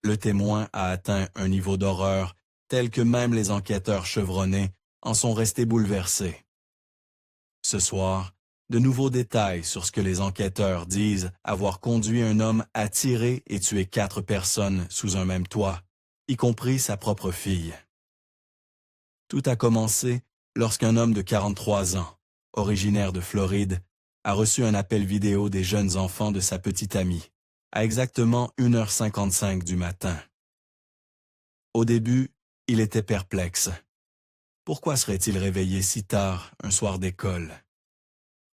Le témoin a atteint un niveau d'horreur tel que même les enquêteurs chevronnés en sont restés bouleversés. Ce soir, de nouveaux détails sur ce que les enquêteurs disent avoir conduit un homme à tirer et tuer 4 personnes sous un même toit, y compris sa propre fille. Tout a commencé lorsqu'un homme de 43 ans, originaire de Floride, a reçu un appel vidéo des jeunes enfants de sa petite amie, à exactement 1h55 du matin. Au début, il était perplexe. Pourquoi serait-il réveillé si tard, un soir d'école?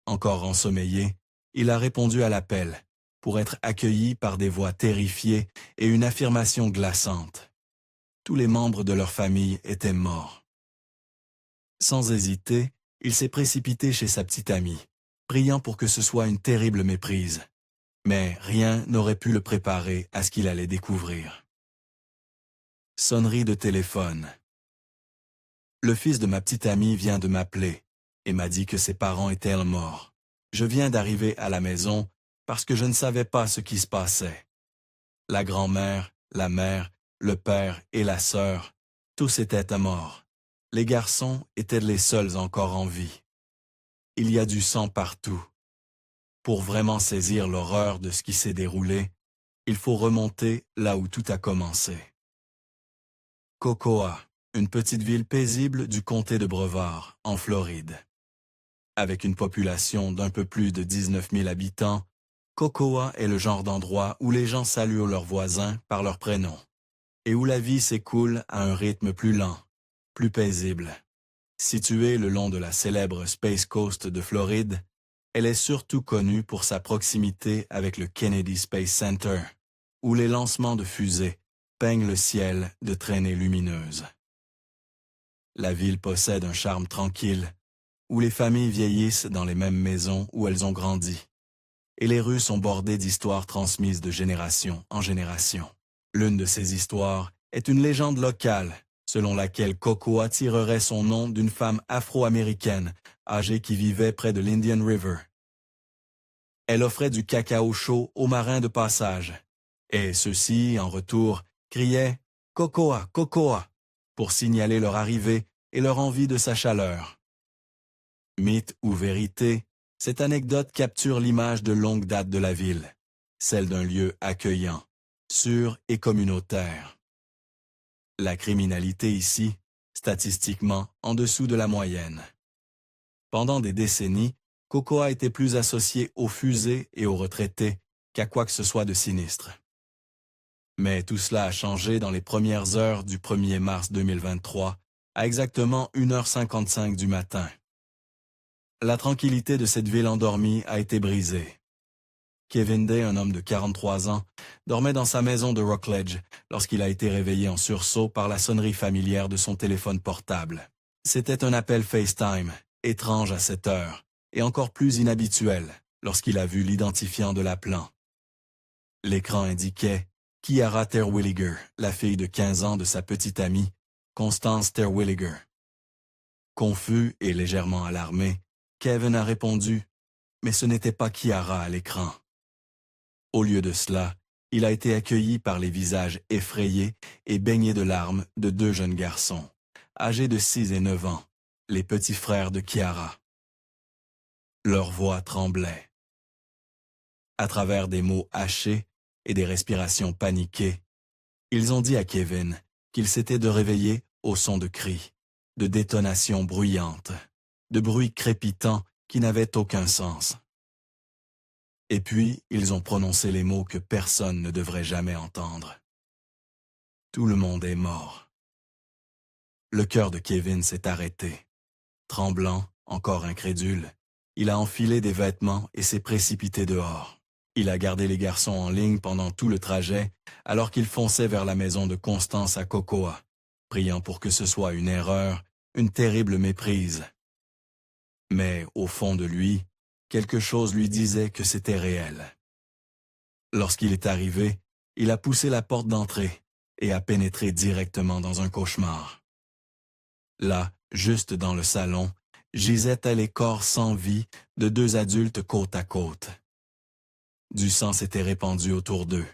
Encore ensommeillé, il a répondu à l'appel, pour être accueilli par des voix terrifiées et une affirmation glaçante. Tous les membres de leur famille étaient morts. Sans hésiter, il s'est précipité chez sa petite amie, priant pour que ce soit une terrible méprise. Mais rien n'aurait pu le préparer à ce qu'il allait découvrir. Sonnerie de téléphone. Le fils de ma petite amie vient de m'appeler et m'a dit que ses parents étaient morts. Je viens d'arriver à la maison parce que je ne savais pas ce qui se passait. La grand-mère, la mère, le père et la sœur, tous étaient morts. Les garçons étaient les seuls encore en vie. Il y a du sang partout. Pour vraiment saisir l'horreur de ce qui s'est déroulé, il faut remonter là où tout a commencé. Cocoa, une petite ville paisible du comté de Brevard, en Floride. Avec une population d'un peu plus de 19 000 habitants, Cocoa est le genre d'endroit où les gens saluent leurs voisins par leur prénom, et où la vie s'écoule à un rythme plus lent, plus paisible. Située le long de la célèbre Space Coast de Floride, elle est surtout connue pour sa proximité avec le Kennedy Space Center, où les lancements de fusées peignent le ciel de traînées lumineuses. La ville possède un charme tranquille, où les familles vieillissent dans les mêmes maisons où elles ont grandi, et les rues sont bordées d'histoires transmises de génération en génération. L'une de ces histoires est une légende locale, selon laquelle Cocoa tirerait son nom d'une femme afro-américaine âgée qui vivait près de l'Indian River. Elle offrait du cacao chaud aux marins de passage, et ceux-ci, en retour, criaient « Cocoa, Cocoa » pour signaler leur arrivée et leur envie de sa chaleur. Mythe ou vérité, cette anecdote capture l'image de longue date de la ville, celle d'un lieu accueillant, sûr et communautaire. La criminalité ici, statistiquement, en dessous de la moyenne. Pendant des décennies, Cocoa était plus associé aux fusées et aux retraités qu'à quoi que ce soit de sinistre. Mais tout cela a changé dans les premières heures du 1er mars 2023, à exactement 1h55 du matin. La tranquillité de cette ville endormie a été brisée. Kevin Day, un homme de 43 ans, dormait dans sa maison de Rockledge lorsqu'il a été réveillé en sursaut par la sonnerie familière de son téléphone portable. C'était un appel FaceTime, étrange à cette heure, et encore plus inhabituel lorsqu'il a vu l'identifiant de l'appelant. L'écran indiquait Kiara Terwilliger, la fille de 15 ans de sa petite amie, Constance Terwilliger. Confus et légèrement alarmé, Kevin a répondu, mais ce n'était pas Kiara à l'écran. Au lieu de cela, il a été accueilli par les visages effrayés et baignés de larmes de 2 jeunes garçons, âgés de 6 et 9 ans, les petits frères de Kiara. Leur voix tremblait. À travers des mots hachés et des respirations paniquées, ils ont dit à Kevin qu'il s'était de réveiller au son de cris, de détonations bruyantes, de bruits crépitants qui n'avaient aucun sens. Et puis, ils ont prononcé les mots que personne ne devrait jamais entendre. Tout le monde est mort. Le cœur de Kevin s'est arrêté. Tremblant, encore incrédule, il a enfilé des vêtements et s'est précipité dehors. Il a gardé les garçons en ligne pendant tout le trajet, alors qu'il fonçait vers la maison de Constance à Cocoa, priant pour que ce soit une erreur, une terrible méprise. Mais, au fond de lui, quelque chose lui disait que c'était réel. Lorsqu'il est arrivé, il a poussé la porte d'entrée et a pénétré directement dans un cauchemar. Là, juste dans le salon, gisaient les corps sans vie de 2 adultes côte à côte. Du sang s'était répandu autour d'eux.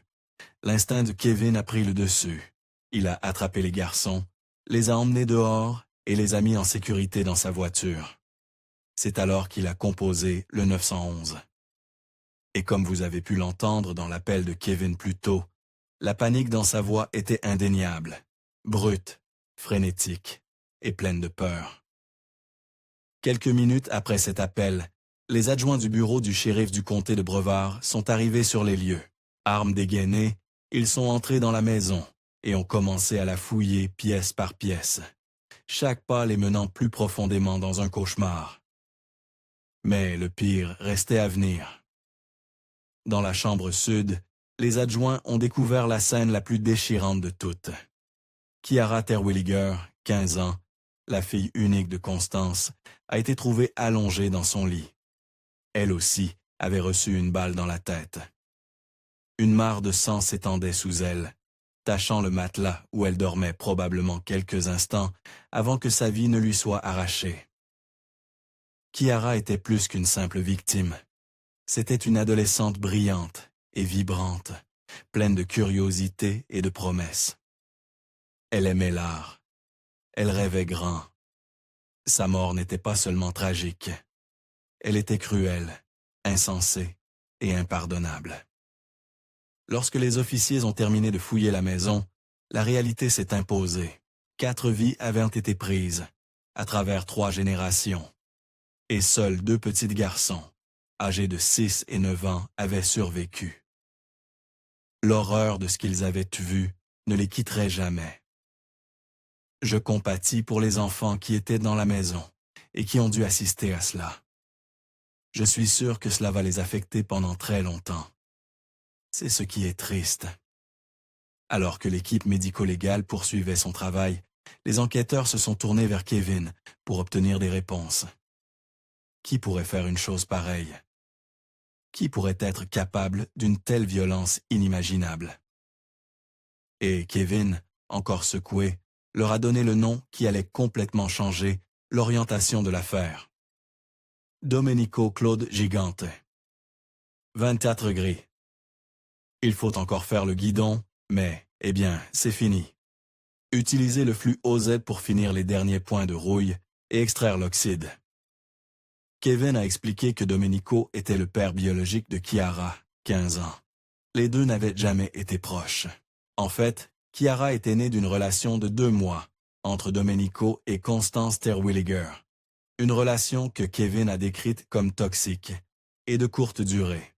l'instinct de Kevin a pris le dessus. Il a attrapé les garçons, les a emmenés dehors et les a mis en sécurité dans sa voiture. C'est alors qu'il a composé le 911. Et comme vous avez pu l'entendre dans l'appel de Kevin plus tôt, la panique dans sa voix était indéniable, brute, frénétique et pleine de peur. Quelques minutes après cet appel, les adjoints du bureau du shérif du comté de Brevard sont arrivés sur les lieux. Armes dégainées, ils sont entrés dans la maison et ont commencé à la fouiller pièce par pièce, chaque pas les menant plus profondément dans un cauchemar. Mais le pire restait à venir. Dans la chambre sud, les adjoints ont découvert la scène la plus déchirante de toutes. Kiara Terwilliger, 15 ans, la fille unique de Constance, a été trouvée allongée dans son lit. Elle aussi avait reçu une balle dans la tête. Une mare de sang s'étendait sous elle, tachant le matelas où elle dormait probablement quelques instants avant que sa vie ne lui soit arrachée. Kiara était plus qu'une simple victime. C'était une adolescente brillante et vibrante, pleine de curiosité et de promesses. Elle aimait l'art. Elle rêvait grand. Sa mort n'était pas seulement tragique. Elle était cruelle, insensée et impardonnable. Lorsque les officiers ont terminé de fouiller la maison, la réalité s'est imposée. 4 vies avaient été prises, à travers 3 générations. Et seuls 2 petits garçons, âgés de 6 et 9 ans, avaient survécu. L'horreur de ce qu'ils avaient vu ne les quitterait jamais. Je compatis pour les enfants qui étaient dans la maison et qui ont dû assister à cela. Je suis sûr que cela va les affecter pendant très longtemps. C'est ce qui est triste. Alors que l'équipe médico-légale poursuivait son travail, les enquêteurs se sont tournés vers Kevin pour obtenir des réponses. Qui pourrait faire une chose pareille? Qui pourrait être capable d'une telle violence inimaginable? Et Kevin, encore secoué, leur a donné le nom qui allait complètement changer l'orientation de l'affaire. Domenico Claude Gigante. 24 gris. Il faut encore faire le guidon, mais, eh bien, c'est fini. Utilisez le flux OZ pour finir les derniers points de rouille et extraire l'oxyde. Kevin a expliqué que Domenico était le père biologique de Kiara, 15 ans. Les deux n'avaient jamais été proches. En fait, Kiara était née d'une relation de 2 mois entre Domenico et Constance Terwilliger. Une relation que Kevin a décrite comme toxique et de courte durée.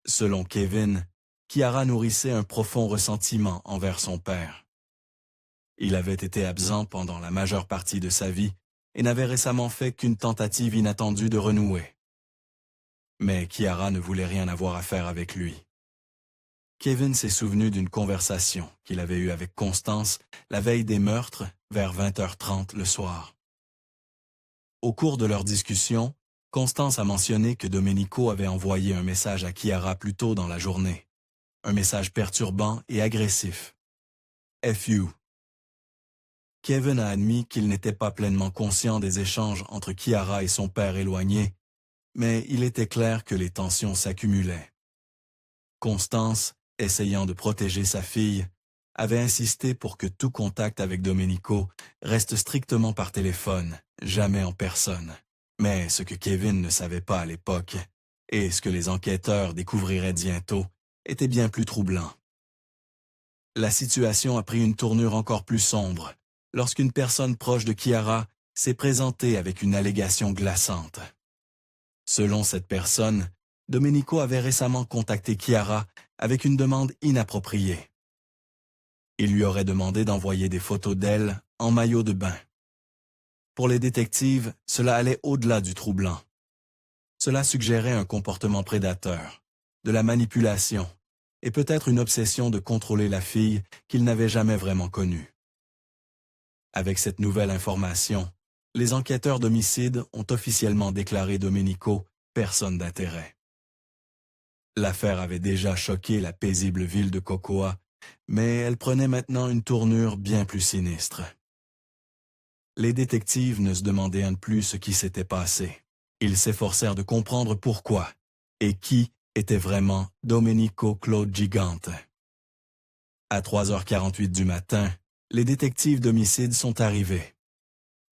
Selon Kevin, Kiara nourrissait un profond ressentiment envers son père. Il avait été absent pendant la majeure partie de sa vie et n'avait récemment fait qu'une tentative inattendue de renouer. Mais Kiara ne voulait rien avoir à faire avec lui. Kevin s'est souvenu d'une conversation qu'il avait eue avec Constance la veille des meurtres vers 20h30 le soir. Au cours de leur discussion, Constance a mentionné que Domenico avait envoyé un message à Kiara plus tôt dans la journée. Un message perturbant et agressif. FU. Kevin a admis qu'il n'était pas pleinement conscient des échanges entre Kiara et son père éloigné, mais il était clair que les tensions s'accumulaient. Constance, essayant de protéger sa fille, avait insisté pour que tout contact avec Domenico reste strictement par téléphone, jamais en personne. Mais ce que Kevin ne savait pas à l'époque, et ce que les enquêteurs découvriraient bientôt, était bien plus troublant. La situation a pris une tournure encore plus sombre, lorsqu'une personne proche de Kiara s'est présentée avec une allégation glaçante. Selon cette personne, Domenico avait récemment contacté Kiara avec une demande inappropriée. Il lui aurait demandé d'envoyer des photos d'elle en maillot de bain. Pour les détectives, cela allait au-delà du troublant. Cela suggérait un comportement prédateur, de la manipulation, et peut-être une obsession de contrôler la fille qu'il n'avait jamais vraiment connue. Avec cette nouvelle information, les enquêteurs d'homicide ont officiellement déclaré Domenico personne d'intérêt. L'affaire avait déjà choqué la paisible ville de Cocoa, mais elle prenait maintenant une tournure bien plus sinistre. Les détectives ne se demandaient un de plus ce qui s'était passé. Ils s'efforcèrent de comprendre pourquoi et qui était vraiment Domenico Claude Gigante. À 3h48 du matin, les détectives d'homicide sont arrivés.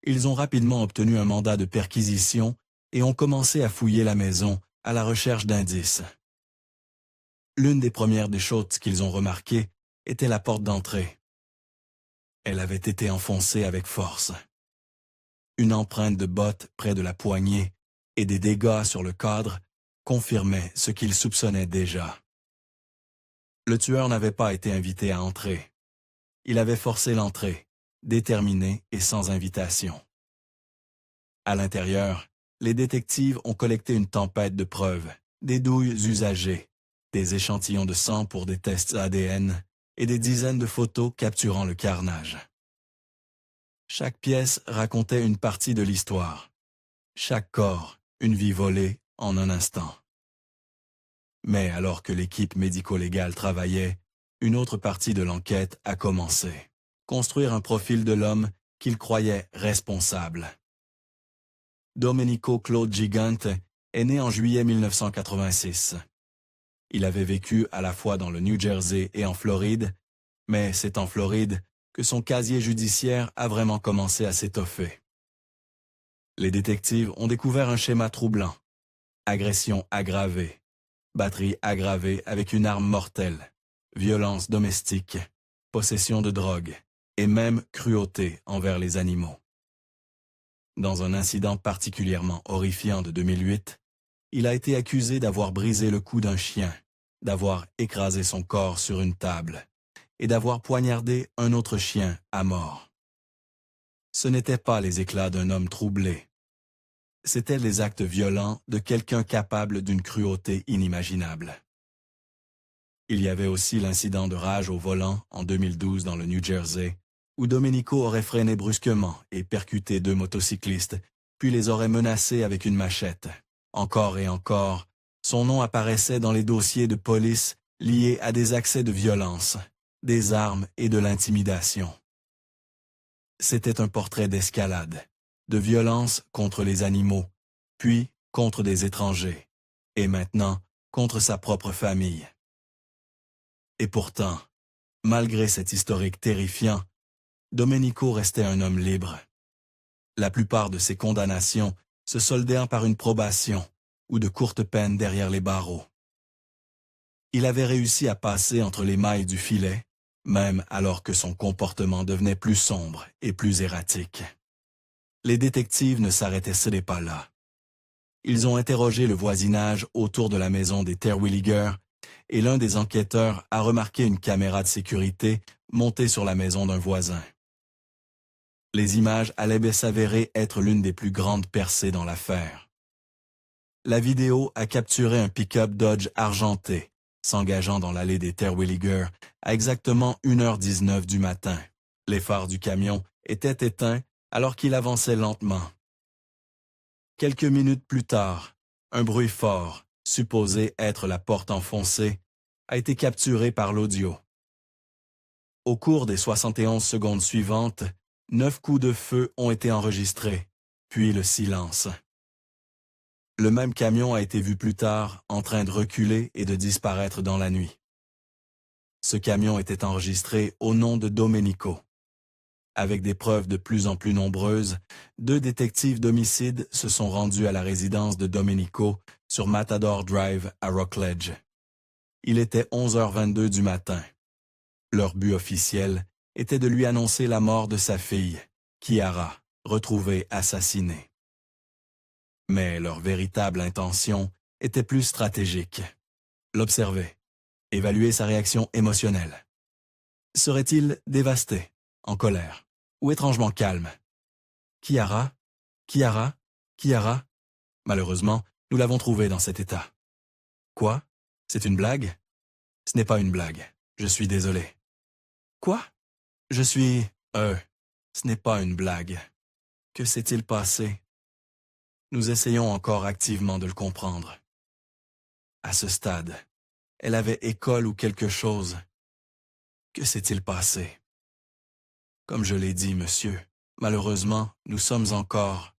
Ils ont rapidement obtenu un mandat de perquisition et ont commencé à fouiller la maison à la recherche d'indices. L'une des premières des choses qu'ils ont remarquées était la porte d'entrée. Elle avait été enfoncée avec force. Une empreinte de botte près de la poignée et des dégâts sur le cadre confirmaient ce qu'ils soupçonnaient déjà. Le tueur n'avait pas été invité à entrer. Il avait forcé l'entrée, déterminé et sans invitation. À l'intérieur, les détectives ont collecté une tempête de preuves, des douilles usagées, des échantillons de sang pour des tests ADN et des dizaines de photos capturant le carnage. Chaque pièce racontait une partie de l'histoire. Chaque corps, une vie volée en un instant. Mais alors que l'équipe médico-légale travaillait, une autre partie de l'enquête a commencé. Construire un profil de l'homme qu'ils croyaient responsable. Domenico Claude Gigante est né en juillet 1986. Il avait vécu à la fois dans le New Jersey et en Floride, mais c'est en Floride que son casier judiciaire a vraiment commencé à s'étoffer. Les détectives ont découvert un schéma troublant. Agression aggravée, batterie aggravée avec une arme mortelle, violence domestique, possession de drogue et même cruauté envers les animaux. Dans un incident particulièrement horrifiant de 2008, il a été accusé d'avoir brisé le cou d'un chien, d'avoir écrasé son corps sur une table et d'avoir poignardé un autre chien à mort. Ce n'étaient pas les éclats d'un homme troublé. C'étaient les actes violents de quelqu'un capable d'une cruauté inimaginable. Il y avait aussi l'incident de rage au volant en 2012 dans le New Jersey, où Domenico aurait freiné brusquement et percuté deux motocyclistes, puis les aurait menacés avec une machette. Encore et encore, son nom apparaissait dans les dossiers de police liés à des accès de violence, des armes et de l'intimidation. C'était un portrait d'escalade, de violence contre les animaux, puis contre des étrangers, et maintenant contre sa propre famille. Et pourtant, malgré cet historique terrifiant, Domenico restait un homme libre. La plupart de ses condamnations se soldaient par une probation ou de courtes peines derrière les barreaux. Il avait réussi à passer entre les mailles du filet, même alors que son comportement devenait plus sombre et plus erratique. Les détectives ne s'arrêtaient pas là. Ils ont interrogé le voisinage autour de la maison des Terwilliger et l'un des enquêteurs a remarqué une caméra de sécurité montée sur la maison d'un voisin. Les images allaient s'avérer être l'une des plus grandes percées dans l'affaire. La vidéo a capturé un pick-up Dodge argenté, s'engageant dans l'allée des Terwilliger à exactement 1h19 du matin. Les phares du camion étaient éteints alors qu'il avançait lentement. Quelques minutes plus tard, un bruit fort, supposé être la porte enfoncée, a été capturé par l'audio. Au cours des 71 secondes suivantes, 9 coups de feu ont été enregistrés, puis le silence. Le même camion a été vu plus tard en train de reculer et de disparaître dans la nuit. Ce camion était enregistré au nom de Domenico. Avec des preuves de plus en plus nombreuses, 2 détectives d'homicide se sont rendus à la résidence de Domenico sur Matador Drive à Rockledge. Il était 11h22 du matin. Leur but officiel était de lui annoncer la mort de sa fille, Chiara, retrouvée assassinée. Mais leur véritable intention était plus stratégique. L'observer, évaluer sa réaction émotionnelle. Serait-il dévasté, en colère, ou étrangement calme? Chiara? Chiara? Chiara? Malheureusement, nous l'avons trouvée dans cet état. Quoi? C'est une blague? Ce n'est pas une blague. Je suis désolé. Quoi? Ce n'est pas une blague. Que s'est-il passé? Nous essayons encore activement de le comprendre. À ce stade, elle avait école ou quelque chose. Que s'est-il passé? Comme je l'ai dit, monsieur, malheureusement, nous sommes encore...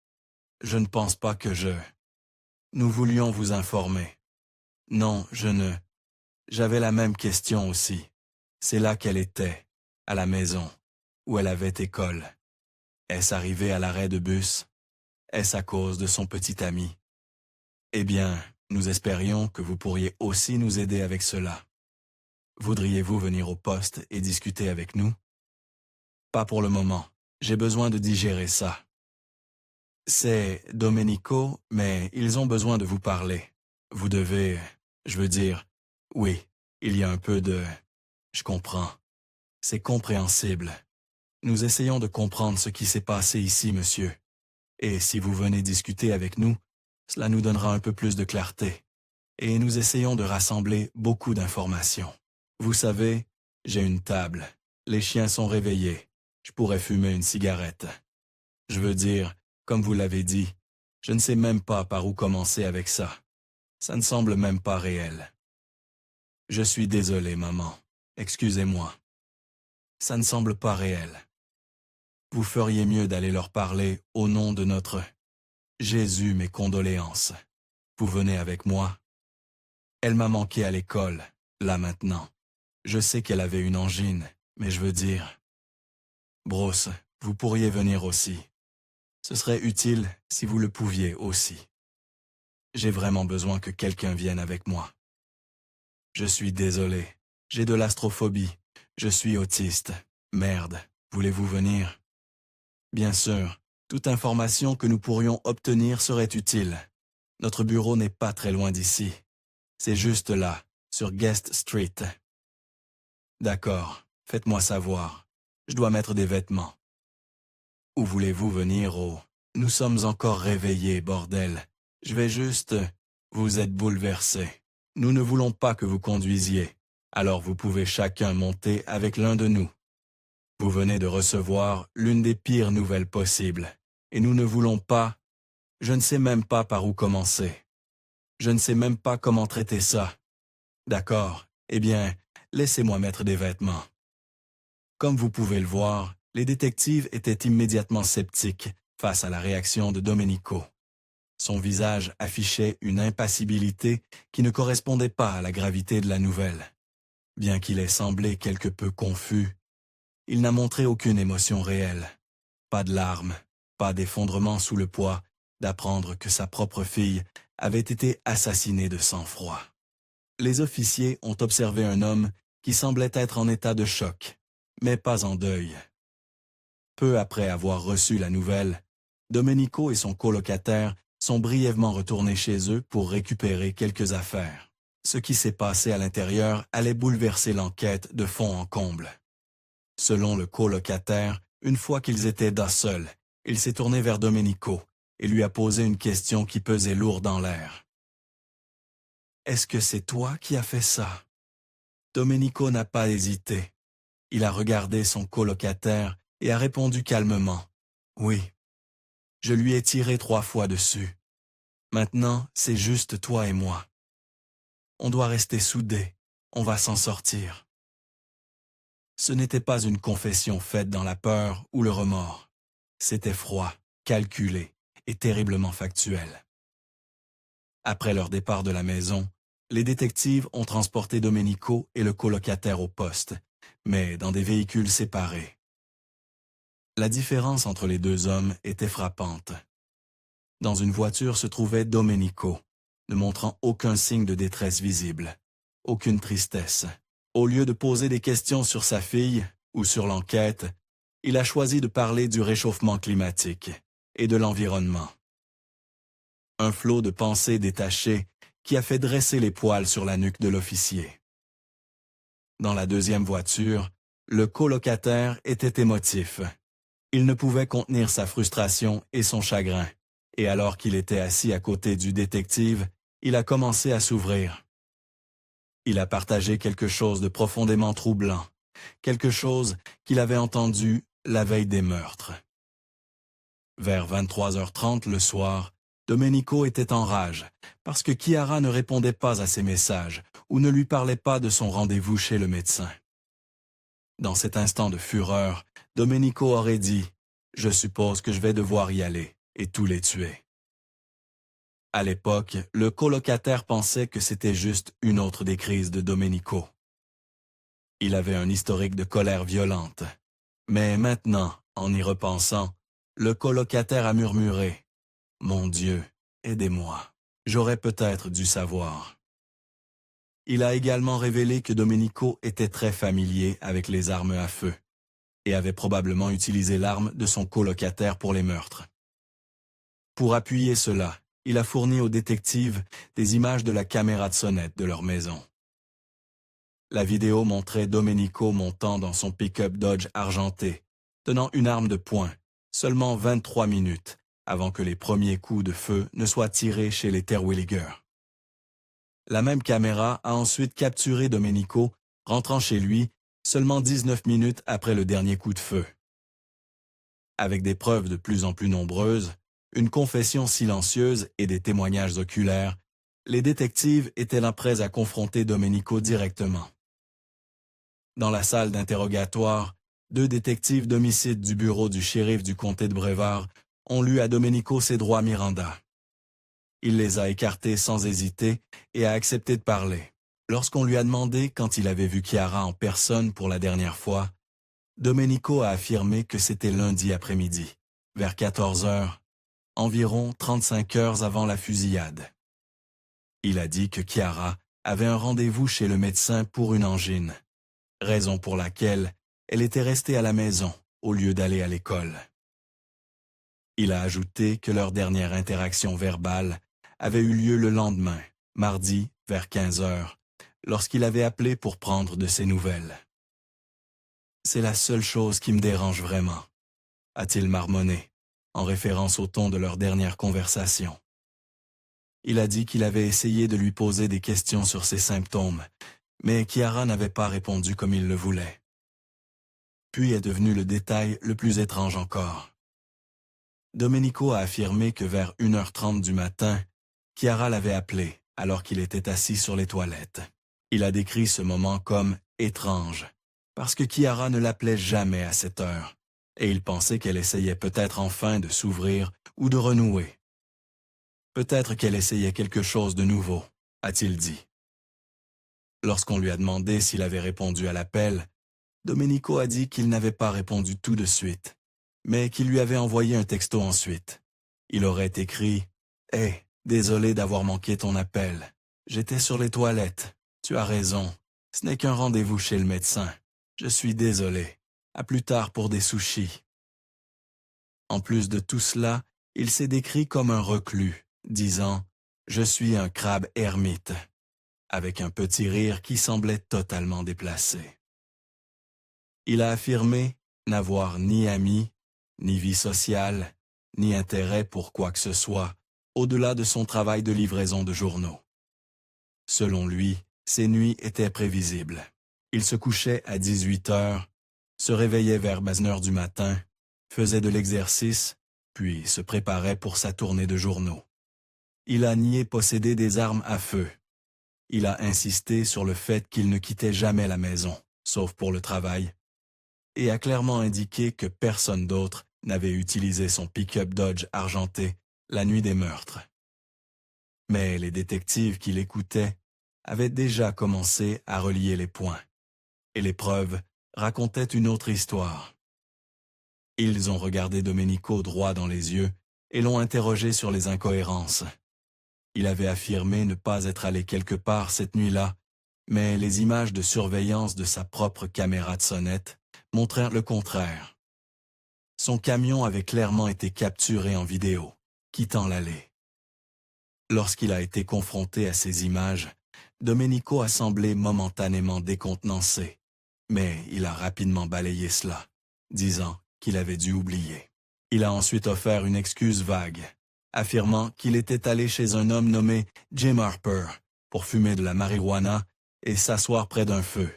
Je ne pense pas que Nous voulions vous informer. Non, J'avais la même question aussi. C'est là qu'elle était, à la maison, où elle avait école. Est-ce arrivé à l'arrêt de bus? Est-ce à cause de son petit ami? Eh bien, nous espérions que vous pourriez aussi nous aider avec cela. Voudriez-vous venir au poste et discuter avec nous? Pas pour le moment. J'ai besoin de digérer ça. C'est Domenico, mais ils ont besoin de vous parler. Vous devez, je veux dire, oui, il y a un peu de... Je comprends. C'est compréhensible. Nous essayons de comprendre ce qui s'est passé ici, monsieur. Et si vous venez discuter avec nous, cela nous donnera un peu plus de clarté. Et nous essayons de rassembler beaucoup d'informations. Vous savez, j'ai une table. Les chiens sont réveillés. Je pourrais fumer une cigarette. Je veux dire, comme vous l'avez dit, je ne sais même pas par où commencer avec ça. Ça ne semble même pas réel. Je suis désolé, maman. Excusez-moi. Ça ne semble pas réel. Vous feriez mieux d'aller leur parler au nom de notre Jésus, mes condoléances. Vous venez avec moi? Elle m'a manqué à l'école, là maintenant. Je sais qu'elle avait une angine, mais je veux dire... Bruce, vous pourriez venir aussi. Ce serait utile si vous le pouviez aussi. J'ai vraiment besoin que quelqu'un vienne avec moi. Je suis désolé. J'ai de l'astrophobie. Je suis autiste. Merde, voulez-vous venir? Bien sûr, toute information que nous pourrions obtenir serait utile. Notre bureau n'est pas très loin d'ici. C'est juste là, sur Guest Street. D'accord, faites-moi savoir. Je dois mettre des vêtements. Où voulez-vous venir, oh? Nous sommes encore réveillés, bordel. Je vais juste... Vous êtes bouleversés. Nous ne voulons pas que vous conduisiez. Alors vous pouvez chacun monter avec l'un de nous. Vous venez de recevoir l'une des pires nouvelles possibles. Et nous ne voulons pas... Je ne sais même pas par où commencer. Je ne sais même pas comment traiter ça. D'accord, eh bien, laissez-moi mettre des vêtements. Comme vous pouvez le voir, les détectives étaient immédiatement sceptiques face à la réaction de Domenico. Son visage affichait une impassibilité qui ne correspondait pas à la gravité de la nouvelle. Bien qu'il ait semblé quelque peu confus, il n'a montré aucune émotion réelle. Pas de larmes, pas d'effondrement sous le poids d'apprendre que sa propre fille avait été assassinée de sang-froid. Les officiers ont observé un homme qui semblait être en état de choc, mais pas en deuil. Peu après avoir reçu la nouvelle, Domenico et son colocataire sont brièvement retournés chez eux pour récupérer quelques affaires. Ce qui s'est passé à l'intérieur allait bouleverser l'enquête de fond en comble. Selon le colocataire, une fois qu'ils étaient là seuls, il s'est tourné vers Domenico et lui a posé une question qui pesait lourd dans l'air. « Est-ce que c'est toi qui as fait ça ?» Domenico n'a pas hésité. Il a regardé son colocataire et a répondu calmement. « Oui. Je lui ai tiré 3 fois dessus. Maintenant, c'est juste toi et moi. On doit rester soudés. On va s'en sortir. » Ce n'était pas une confession faite dans la peur ou le remords. C'était froid, calculé et terriblement factuel. Après leur départ de la maison, les détectives ont transporté Domenico et le colocataire au poste, mais dans des véhicules séparés. La différence entre les 2 hommes était frappante. Dans une voiture se trouvait Domenico, ne montrant aucun signe de détresse visible, aucune tristesse. Au lieu de poser des questions sur sa fille ou sur l'enquête, il a choisi de parler du réchauffement climatique et de l'environnement. Un flot de pensées détachées qui a fait dresser les poils sur la nuque de l'officier. Dans la 2e voiture, le colocataire était émotif. Il ne pouvait contenir sa frustration et son chagrin, et alors qu'il était assis à côté du détective, il a commencé à s'ouvrir. Il a partagé quelque chose de profondément troublant, quelque chose qu'il avait entendu la veille des meurtres. Vers 23h30 le soir, Domenico était en rage parce que Chiara ne répondait pas à ses messages ou ne lui parlait pas de son rendez-vous chez le médecin. Dans cet instant de fureur, Domenico aurait dit « Je suppose que je vais devoir y aller et tous les tuer ». À l'époque, le colocataire pensait que c'était juste une autre des crises de Domenico. Il avait un historique de colère violente. Mais maintenant, en y repensant, le colocataire a murmuré « Mon Dieu, aidez-moi. J'aurais peut-être dû savoir. » Il a également révélé que Domenico était très familier avec les armes à feu et avait probablement utilisé l'arme de son colocataire pour les meurtres. Pour appuyer cela, il a fourni aux détectives des images de la caméra de sonnette de leur maison. La vidéo montrait Domenico montant dans son pick-up Dodge argenté, tenant une arme de poing, seulement 23 minutes avant que les premiers coups de feu ne soient tirés chez les Terwilliger. La même caméra a ensuite capturé Domenico rentrant chez lui seulement 19 minutes après le dernier coup de feu. Avec des preuves de plus en plus nombreuses, une confession silencieuse et des témoignages oculaires, les détectives étaient là prêts à confronter Domenico directement. Dans la salle d'interrogatoire, 2 détectives d'homicide du bureau du shérif du comté de Brevard ont lu à Domenico ses droits Miranda. Il les a écartés sans hésiter et a accepté de parler. Lorsqu'on lui a demandé quand il avait vu Chiara en personne pour la dernière fois, Domenico a affirmé que c'était lundi après-midi, vers 14 heures, environ 35 heures avant la fusillade. Il a dit que Chiara avait un rendez-vous chez le médecin pour une angine, raison pour laquelle elle était restée à la maison au lieu d'aller à l'école. Il a ajouté que leur dernière interaction verbale avait eu lieu le lendemain, mardi, vers 15 heures, lorsqu'il avait appelé pour prendre de ses nouvelles. « C'est la seule chose qui me dérange vraiment », a-t-il marmonné, en référence au ton de leur dernière conversation. Il a dit qu'il avait essayé de lui poser des questions sur ses symptômes, mais Chiara n'avait pas répondu comme il le voulait. Puis est devenu le détail le plus étrange encore. Domenico a affirmé que vers 1h30 du matin, Chiara l'avait appelé alors qu'il était assis sur les toilettes. Il a décrit ce moment comme « étrange », parce que Chiara ne l'appelait jamais à cette heure, et il pensait qu'elle essayait peut-être enfin de s'ouvrir ou de renouer. Peut-être qu'elle essayait quelque chose de nouveau, a-t-il dit. Lorsqu'on lui a demandé s'il avait répondu à l'appel, Domenico a dit qu'il n'avait pas répondu tout de suite, mais qu'il lui avait envoyé un texto ensuite. Il aurait écrit « Hey, désolé d'avoir manqué ton appel. J'étais sur les toilettes. Tu as raison. Ce n'est qu'un rendez-vous chez le médecin. Je suis désolé. À plus tard pour des sushis. » En plus de tout cela, il s'est décrit comme un reclus, disant « Je suis un crabe ermite », avec un petit rire qui semblait totalement déplacé. Il a affirmé n'avoir ni amis, ni vie sociale, ni intérêt pour quoi que ce soit, au-delà de son travail de livraison de journaux. Selon lui, ses nuits étaient prévisibles. Il se couchait à 18 heures, se réveillait vers 11 heures du matin, faisait de l'exercice, puis se préparait pour sa tournée de journaux. Il a nié posséder des armes à feu. Il a insisté sur le fait qu'il ne quittait jamais la maison, sauf pour le travail, et a clairement indiqué que personne d'autre n'avait utilisé son pick-up Dodge argenté la nuit des meurtres. Mais les détectives qui l'écoutaient avaient déjà commencé à relier les points, et les preuves racontaient une autre histoire. Ils ont regardé Domenico droit dans les yeux et l'ont interrogé sur les incohérences. Il avait affirmé ne pas être allé quelque part cette nuit-là, mais les images de surveillance de sa propre caméra de sonnette montrèrent le contraire. Son camion avait clairement été capturé en vidéo, quittant l'allée. Lorsqu'il a été confronté à ces images, Domenico a semblé momentanément décontenancé, mais il a rapidement balayé cela, disant qu'il avait dû oublier. Il a ensuite offert une excuse vague, affirmant qu'il était allé chez un homme nommé Jim Harper pour fumer de la marijuana et s'asseoir près d'un feu.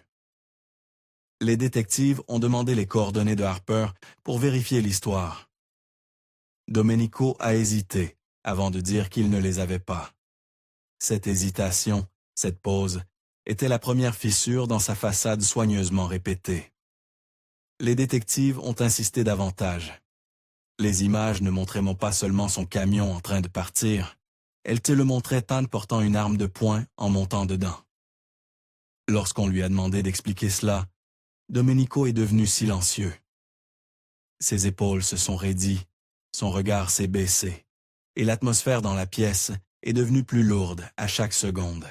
Les détectives ont demandé les coordonnées de Harper pour vérifier l'histoire. Domenico a hésité avant de dire qu'il ne les avait pas. Cette hésitation, cette pause, était la première fissure dans sa façade soigneusement répétée. Les détectives ont insisté davantage. Les images ne montraient pas seulement son camion en train de partir, elles te le montraient Tan portant une arme de poing en montant dedans. Lorsqu'on lui a demandé d'expliquer cela, Domenico est devenu silencieux. Ses épaules se sont raidies, son regard s'est baissé, et l'atmosphère dans la pièce est devenue plus lourde à chaque seconde.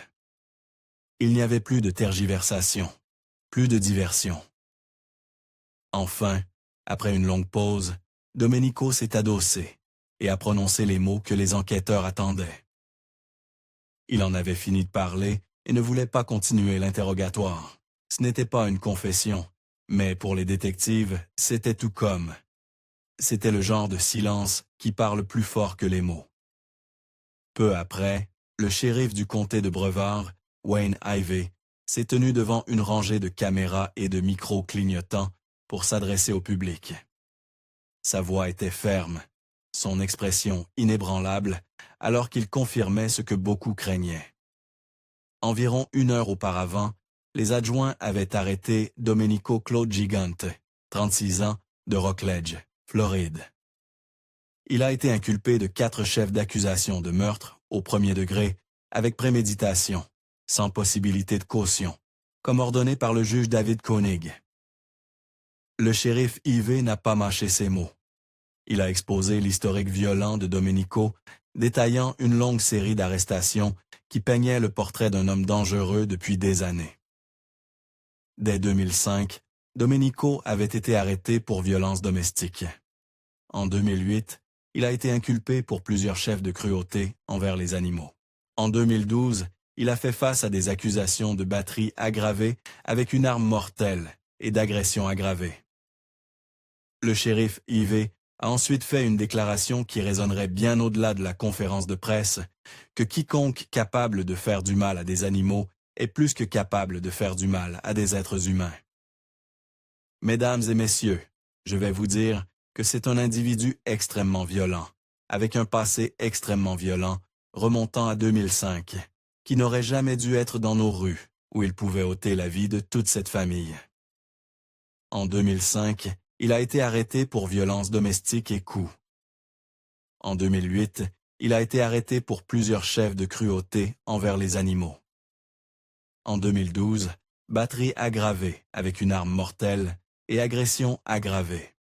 Il n'y avait plus de tergiversation, plus de diversion. Enfin, après une longue pause, Domenico s'est adossé et a prononcé les mots que les enquêteurs attendaient. Il en avait fini de parler et ne voulait pas continuer l'interrogatoire. Ce n'était pas une confession, mais pour les détectives, c'était tout comme. C'était le genre de silence qui parle plus fort que les mots. Peu après, le shérif du comté de Brevard, Wayne Ivey, s'est tenu devant une rangée de caméras et de micros clignotants pour s'adresser au public. Sa voix était ferme, son expression inébranlable, alors qu'il confirmait ce que beaucoup craignaient. Environ 1 heure auparavant, les adjoints avaient arrêté Domenico Claude Gigante, 36 ans, de Rockledge, Floride. Il a été inculpé de 4 chefs d'accusation de meurtre au premier degré, avec préméditation, sans possibilité de caution, comme ordonné par le juge David Koenig. Le shérif Ivey n'a pas mâché ses mots. Il a exposé l'historique violent de Domenico, détaillant une longue série d'arrestations qui peignaient le portrait d'un homme dangereux depuis des années. Dès 2005, Domenico avait été arrêté pour violence domestique. En 2008, il a été inculpé pour plusieurs chefs de cruauté envers les animaux. En 2012, il a fait face à des accusations de batterie aggravée avec une arme mortelle et d'agression aggravée. Le shérif Ivey a ensuite fait une déclaration qui résonnerait bien au-delà de la conférence de presse, que quiconque capable de faire du mal à des animaux est plus que capable de faire du mal à des êtres humains. Mesdames et messieurs, je vais vous dire que c'est un individu extrêmement violent, avec un passé extrêmement violent, remontant à 2005, qui n'aurait jamais dû être dans nos rues, où il pouvait ôter la vie de toute cette famille. En 2005, il a été arrêté pour violence domestique et coups. En 2008, il a été arrêté pour plusieurs chefs de cruauté envers les animaux. En 2012, batterie aggravée avec une arme mortelle et agression aggravée.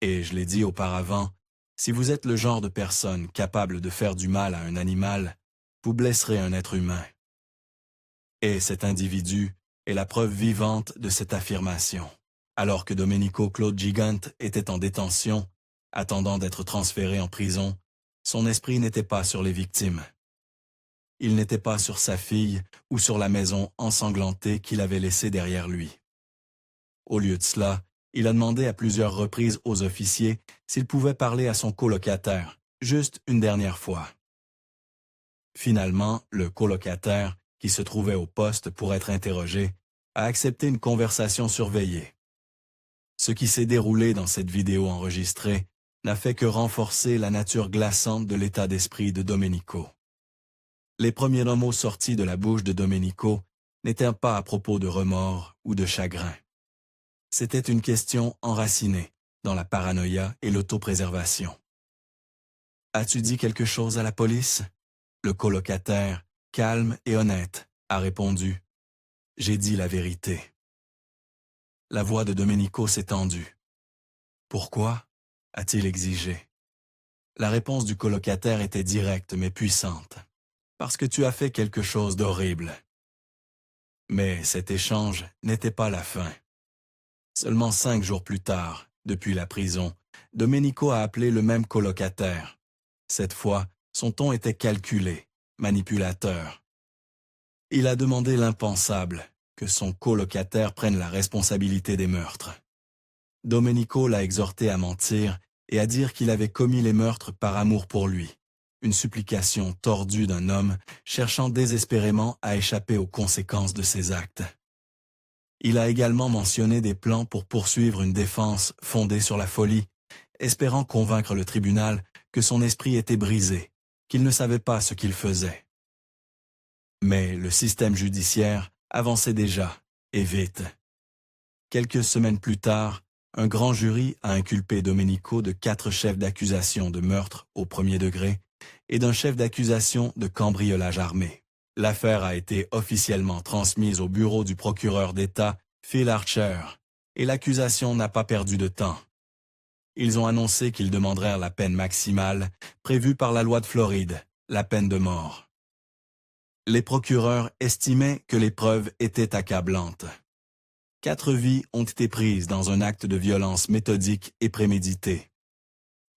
Et je l'ai dit auparavant, si vous êtes le genre de personne capable de faire du mal à un animal, vous blesserez un être humain. Et cet individu est la preuve vivante de cette affirmation. Alors que Domenico Claude Gigante était en détention, attendant d'être transféré en prison, son esprit n'était pas sur les victimes. Il n'était pas sur sa fille ou sur la maison ensanglantée qu'il avait laissée derrière lui. Au lieu de cela, il a demandé à plusieurs reprises aux officiers s'il pouvait parler à son colocataire, juste une dernière fois. Finalement, le colocataire, qui se trouvait au poste pour être interrogé, a accepté une conversation surveillée. Ce qui s'est déroulé dans cette vidéo enregistrée n'a fait que renforcer la nature glaçante de l'état d'esprit de Domenico. Les premiers mots sortis de la bouche de Domenico n'étaient pas à propos de remords ou de chagrin. C'était une question enracinée dans la paranoïa et l'autopréservation. « As-tu dit quelque chose à la police ?» Le colocataire, calme et honnête, a répondu « J'ai dit la vérité. » La voix de Domenico s'est tendue. « Pourquoi ?» a-t-il exigé. La réponse du colocataire était directe mais puissante. « Parce que tu as fait quelque chose d'horrible. » Mais cet échange n'était pas la fin. Seulement 5 jours plus tard, depuis la prison, Domenico a appelé le même colocataire. Cette fois, son ton était calculé, manipulateur. Il a demandé l'impensable, que son colocataire prenne la responsabilité des meurtres. Domenico l'a exhorté à mentir et à dire qu'il avait commis les meurtres par amour pour lui, une supplication tordue d'un homme cherchant désespérément à échapper aux conséquences de ses actes. Il a également mentionné des plans pour poursuivre une défense fondée sur la folie, espérant convaincre le tribunal que son esprit était brisé, qu'il ne savait pas ce qu'il faisait. Mais le système judiciaire avançait déjà, et vite. Quelques semaines plus tard, un grand jury a inculpé Domenico de 4 chefs d'accusation de meurtre au premier degré et d'un chef d'accusation de cambriolage armé. L'affaire a été officiellement transmise au bureau du procureur d'État Phil Archer, et l'accusation n'a pas perdu de temps. Ils ont annoncé qu'ils demanderaient la peine maximale prévue par la loi de Floride, la peine de mort. Les procureurs estimaient que les preuves étaient accablantes. 4 vies ont été prises dans un acte de violence méthodique et prémédité.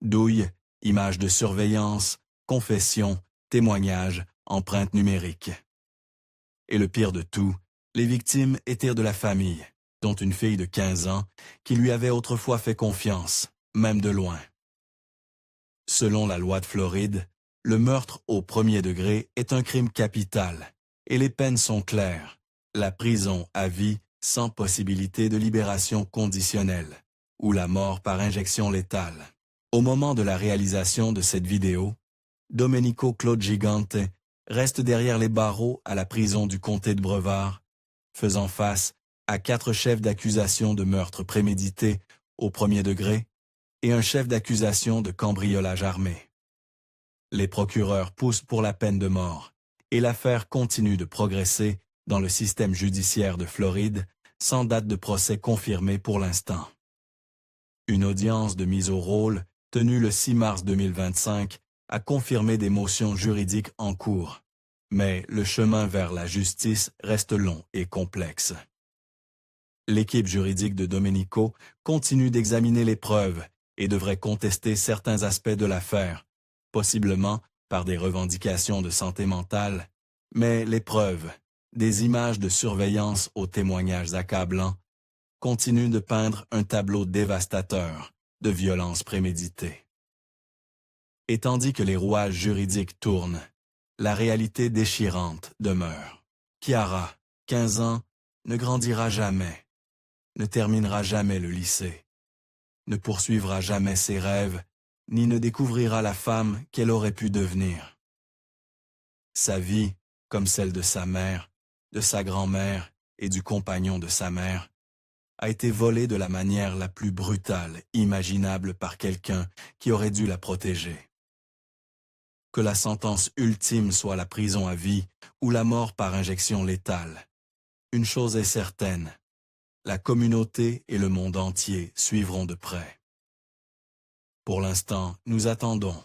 Douilles, images de surveillance, confessions, témoignages, empreintes numériques. Et le pire de tout, les victimes étaient de la famille, dont une fille de 15 ans qui lui avait autrefois fait confiance, même de loin. Selon la loi de Floride, le meurtre au premier degré est un crime capital, et les peines sont claires. La prison à vie sans possibilité de libération conditionnelle, ou la mort par injection létale. Au moment de la réalisation de cette vidéo, Domenico Claude Gigante reste derrière les barreaux à la prison du comté de Brevard, faisant face à 4 chefs d'accusation de meurtre prémédité au premier degré et un chef d'accusation de cambriolage armé. Les procureurs poussent pour la peine de mort et l'affaire continue de progresser dans le système judiciaire de Floride sans date de procès confirmée pour l'instant. Une audience de mise au rôle tenue le 6 mars 2025 a confirmé des motions juridiques en cours, mais le chemin vers la justice reste long et complexe. L'équipe juridique de Domenico continue d'examiner les preuves et devrait contester certains aspects de l'affaire, possiblement par des revendications de santé mentale, mais les preuves, des images de surveillance aux témoignages accablants, continuent de peindre un tableau dévastateur de violence préméditée. Et tandis que les rouages juridiques tournent, la réalité déchirante demeure. Chiara, 15 ans, ne grandira jamais, ne terminera jamais le lycée, ne poursuivra jamais ses rêves, ni ne découvrira la femme qu'elle aurait pu devenir. Sa vie, comme celle de sa mère, de sa grand-mère et du compagnon de sa mère, a été volée de la manière la plus brutale imaginable par quelqu'un qui aurait dû la protéger. Que la sentence ultime soit la prison à vie ou la mort par injection létale. Une chose est certaine, la communauté et le monde entier suivront de près. Pour l'instant, nous attendons.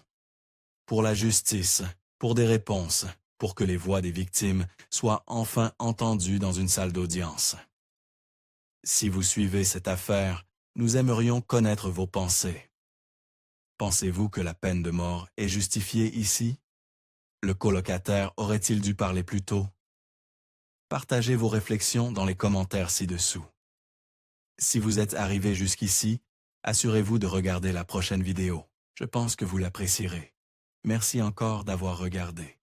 Pour la justice, pour des réponses, pour que les voix des victimes soient enfin entendues dans une salle d'audience. Si vous suivez cette affaire, nous aimerions connaître vos pensées. Pensez-vous que la peine de mort est justifiée ici? Le colocataire aurait-il dû parler plus tôt? Partagez vos réflexions dans les commentaires ci-dessous. Si vous êtes arrivé jusqu'ici, assurez-vous de regarder la prochaine vidéo. Je pense que vous l'apprécierez. Merci encore d'avoir regardé.